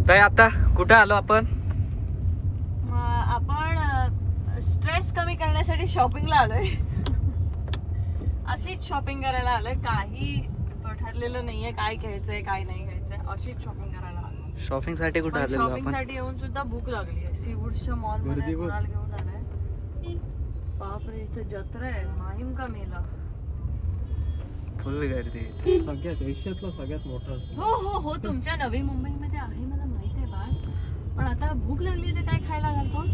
तर आता कुठे आलो आपण? आपण स्ट्रेस कमी करण्यासाठी शॉपिंगला आलोय. अशीच शॉपिंग करायला आलोय. काही ठरलेलं नाहीये काय घ्यायचंय काय नाही घ्यायचंय. अशीच शॉपिंग करायला आलोय. शॉपिंग साठी कुठे आलेलो आपण? शॉपिंग साठी येऊन सुद्धा भूक लागली आहे. सीवूडच्या मॉल मध्ये कुणाल घेऊन आलाय. बापरे इथे जत्रा आहे. माहीम का मेला. फुल गर्दी. सगळ्यात एशियातला सगळ्यात मोठा. हो हो हो तुमच्या नवी मुंबईमध्ये आहे मला माहित आहे बाळ. पण आता भूक लागली तर काय खायला घालतोस?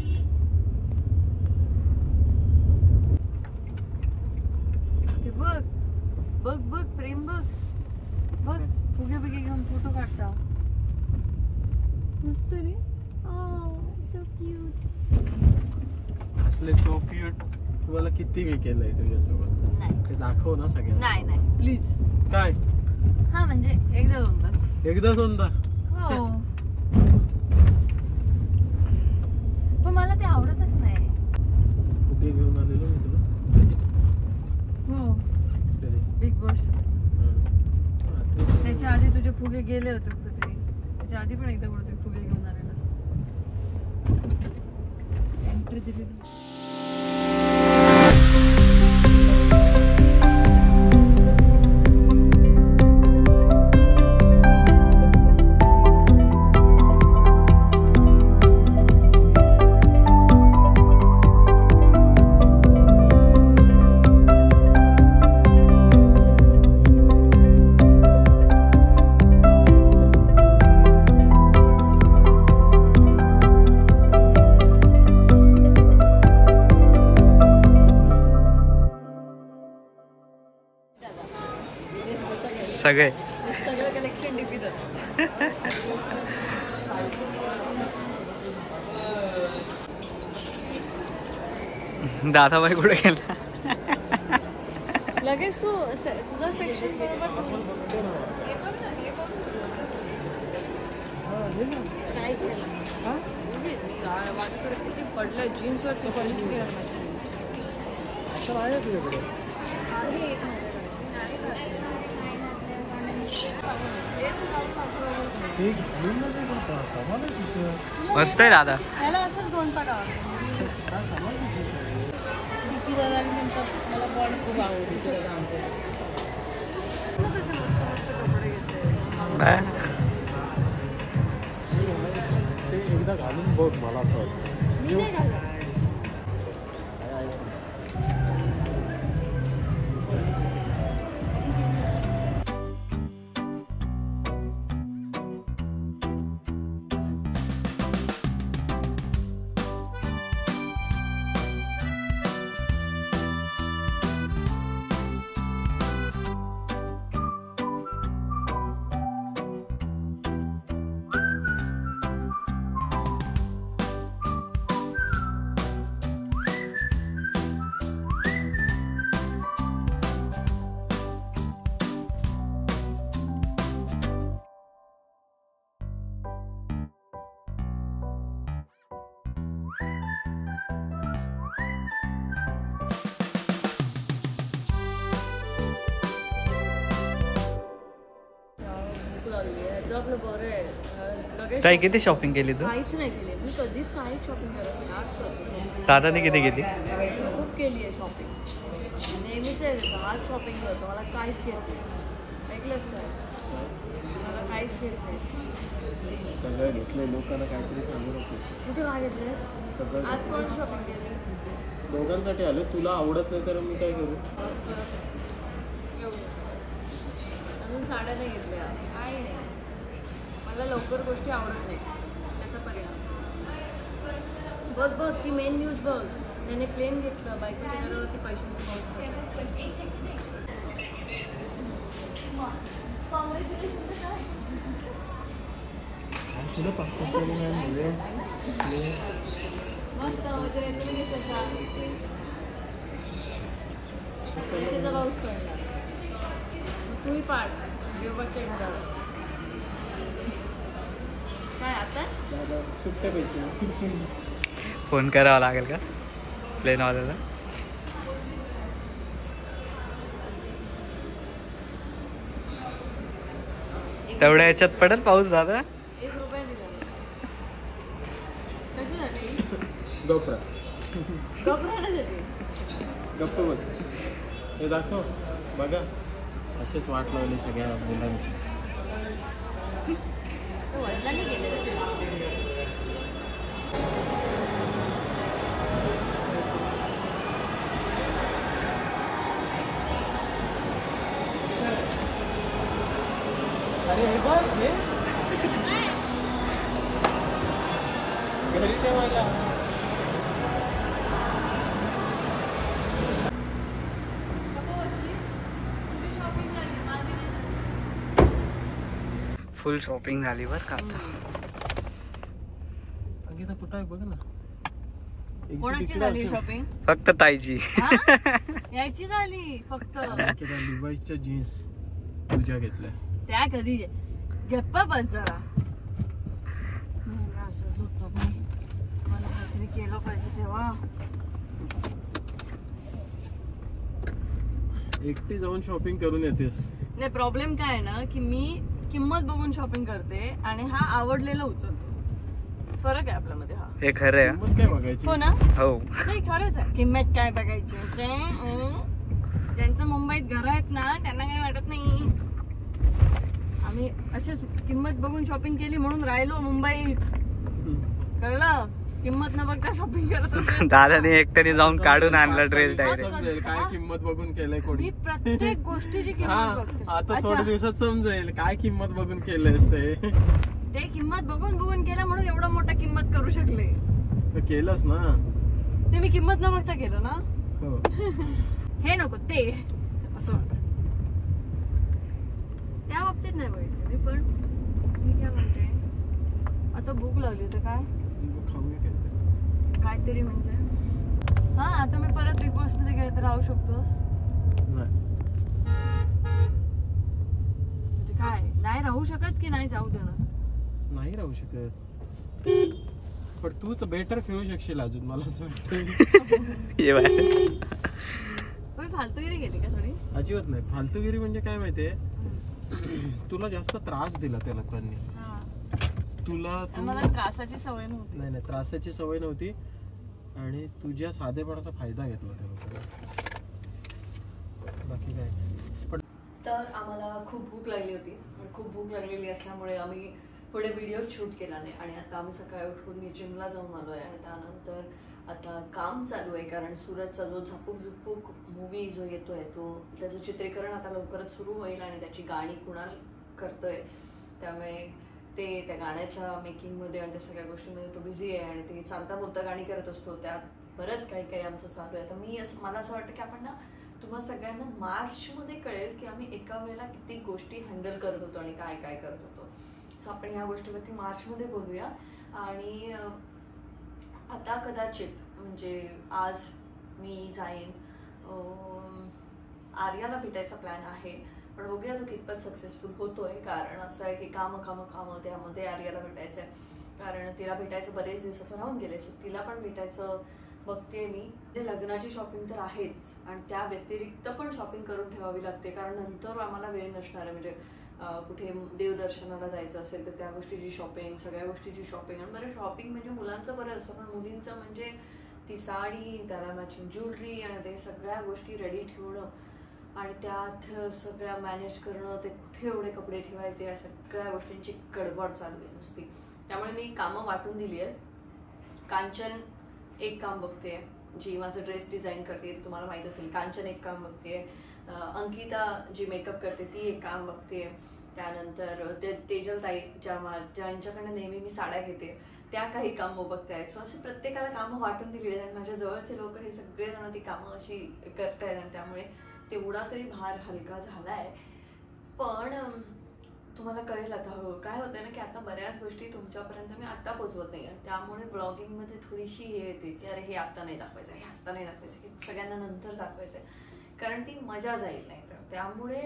ते बघ बघ बघ प्रेम बघ बघ फुगे बिगे घेऊन फोटो काढता. मस्त रे. So cute. असले सो क्यूट तुम्हाला किती वेळ केलंय तुझ्यासोबत? ते दाखव ना सगळ्यांना. नाही नाही प्लीज. काय? हा म्हणजे एकदा दोनदा. एकदा दोनदा? हो पण मला ते आवडतच नाही. कुठे घेऊन आलेलो मी तुला? हो बिग बॉस. त्याच्या आधी तुझे फुगे गेले होते कुठेतरी. त्याच्या आधी पण एकदा कुठेतरी फुगे घेऊन आलेला. एंट्री दिली. सगळे सगळं कलेक्शन डीपी दादाबाई कुठे गेला? लगेच तू तुझा सेक्शन बरोबर काय माझ्याकडे किती पडलंय जीन्स वरती पडली. मस्त आहे दादा. ह्याला असंच दोन पाठ डीपी दादा मला बॉल खूप आवडतो. एकदा घालून बघ मला असं वाटतं. मी नाही घालत. ताई किती शॉपिंग केली तू? काहीच नाही केली मी कधीच काहीच शॉपिंग करत नाही. आज करतो. दादाने किती केली? खूप केली आहे शॉपिंग. नेहमीच आहे आज शॉपिंग करतो. मला काहीच घेत नाही. ऐकलंच काय? मला काहीच घेत नाही. सगळं घेतलंय लोकांना काहीतरी सांगू नको. कुठे काय घेतलंस? सगळं आज कोण शॉपिंग केली? दोघांसाठी आलो. तुला आवडत नाही तर मी काय करू? अजून साड्या नाही घेतल्या. काही नाही. मला लवकर गोष्टी आवडत नाही. त्याचा परिणाम बघ बघ ती मेन न्यूज बघ. त्याने प्लेन घेतलं. बायकोच्या घरावरती पैशांचं मस्त पैशाचा पाऊस पडला. तूही पाड देवबागच्या घरावर. काय आता सुट्ट्या पैसे फोन करावा लागेल का प्लेनवाल्याला? तेवढ्या याच्यात पडेल पाऊस दादा? 1 रुपया दिला. गोप्रा घबराण्यासाठी. गप्प बस. हे दाखव बघा, असेच वाट लावली सगळ्या मुलांची. तो वडिलांनी गेले. अरे हे बघ, हे घरी ठेवायला. फुल शॉपिंग झाली बरं का आता. अंकिता कुठं आहे बघ ना. कोणाची झाली शॉपिंग? फक्त ताईची. याची झाली फक्त. अंकिता लिवाईसच्या जीन्स तुझ्या घेतल्या. त्या कधी गप्पा बस जरा. मला काहीतरी केलं पाहिजे तेव्हा. एकटी जाऊन शॉपिंग करून येतेस. नाही, प्रॉब्लेम काय आहे ना की मी किंमत बघून शॉपिंग करते आणि हा आवडलेला उचलतो. फरक आहे आपल्यामध्ये हा. हे खरं आहे. किंमत काय बघायची? हो ना. हो नाही खरंच आहे. किंमत काय बघायची? ज्यांचं मुंबईत घर आहेत ना त्यांना काही वाटत नाही. आम्ही अशीच किंमत बघून शॉपिंग केली म्हणून राहिलो मुंबईत. कळलं? किंमत न बघता शॉपिंग करत असते. दादाने एकट्याने जाऊन काढून आणला ड्रेस डायरेक्ट. समजेल काय किंमत बघून केलंय कोणी. मी प्रत्येक गोष्टीची किंमत बघते. आता थोड्या दिवसात समजेल काय किंमत बघून केलंयस ते. ते किंमत बघून केलं म्हणून एवढं मोठं किंमत करू शकले. केलंस ना ते मी किंमत न बघता केलं ना. हो. हे नको ते असं त्या बाबतीत नाही बघितलं मी. पण मी काय म्हणते, आता भूक लागली तर काय काहीतरी म्हणजे. हा आता मी परत बिग बॉस मध्ये गेले तर राहू शकतोस? म्हणजे काय नाही राहू शकत की नाही जाऊ देणार? नाही राहू शकत, पण तूच बेटर खेळू शकशील अजून मला असं वाटतं. फालतूगिरी गेली का थोडी? अजिबात नाही. फालतूगिरी म्हणजे काय माहितीये, तुला जास्त त्रास दिला त्या लोकांनी. मला त्रासाची सवय नव्हती. नाही त्रासाची सवय नव्हती आणि तुझ्या साधेपणाचा फायदा घेतला त्या लोकांनी. बाकी काय. पण तर आम्हाला खूप भूक लागली होती आणि खूप भूक लागलेली असल्यामुळे आम्ही पुढे व्हिडिओ शूट केला नाही. आणि आता आम्ही सकाळी उठून मी जिमला जाऊन आलो आहे आणि त्यानंतर आता काम चालू आहे. कारण सूरजचा जो झापूक झुपूक मूवी जो येतोय तो त्याचं चित्रीकरण आता लवकरच सुरू होईल आणि त्याची गाणी कुणाल करतोय. त्यामुळे ते त्या गाण्याच्या मेकिंगमध्ये आणि त्या सगळ्या गोष्टींमध्ये तो बिझी आहे आणि ते चालता बोलता गाणी करत असतो. त्यात बरंच काही आमचं चालू आहे. तर मला असं वाटतं की आपण ना तुम्हा सगळ्यांना मार्चमध्ये कळेल की आम्ही एका वेळेला किती गोष्टी हँडल करत होतो आणि काय काय करत होतो. सो आपण ह्या गोष्टीवरती मार्चमध्ये बोलूया. आणि आता कदाचित म्हणजे आज मी जाईन आर्याला भेटायचा प्लॅन आहे, पण बघूया तो कितपत सक्सेसफुल होतोय. कारण असं आहे की कामं त्यामध्ये आर्याला भेटायचं आहे. कारण तिला भेटायचं बरेच दिवसाचं राहून गेले. सो तिला पण भेटायचं बघते मी. ते लग्नाची शॉपिंग तर आहेच आणि त्या व्यतिरिक्त पण शॉपिंग करून ठेवावी लागते. कारण नंतर आम्हाला वेळ नसणार आहे. म्हणजे कुठे देवदर्शनाला जायचं असेल तर त्या गोष्टीची शॉपिंग, सगळ्या गोष्टीची शॉपिंग. आणि बरं शॉपिंग म्हणजे मुलांचं बरं असतं, पण मुलींचं म्हणजे ती साडी, त्याला मॅचिंग ज्वेलरी आणि ते सगळ्या गोष्टी रेडी ठेवणं आणि त्यात सगळ्या मॅनेज करणं, ते कुठे एवढे कपडे ठेवायचे, या सगळ्या गोष्टींची गडबड चालू आहे नुसती. त्यामुळे मी कामं वाटून दिली आहेत. कांचन एक काम बघते, जी माझं ड्रेस डिझाईन करते, तुम्हाला माहीत असेल. कांचन एक काम बघते. अंकिता जी मेकअप करते ती एक काम बघते. त्यानंतर तेजल ताई ज्यांच्याकडनं नेहमी मी साड्या घेते त्या काही कामं बघतायत. सो असे प्रत्येकाला कामं वाटून दिली आहेत आणि माझ्या जवळचे लोक हे सगळेजण ती कामं अशी करतायत आणि त्यामुळे तेवढा तरी भार हलका झालाय. पण तुम्हाला कळेल आता हळूहळू काय होतंय ना की आता बऱ्याच गोष्टी तुमच्यापर्यंत मी आता पोहोचवत नाही. त्यामुळे ब्लॉगिंगमध्ये थोडीशी हे येते की अरे हे आता नाही दाखवायचं, हे आता नाही दाखवायचं, की सगळ्यांना नंतर दाखवायचं, कारण ती मजा जाईल नाही. तर त्यामुळे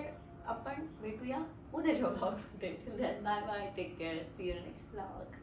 आपण भेटूया उद्याच्या ब्लॉगमध्ये. Bye bye, take care, see you next blog.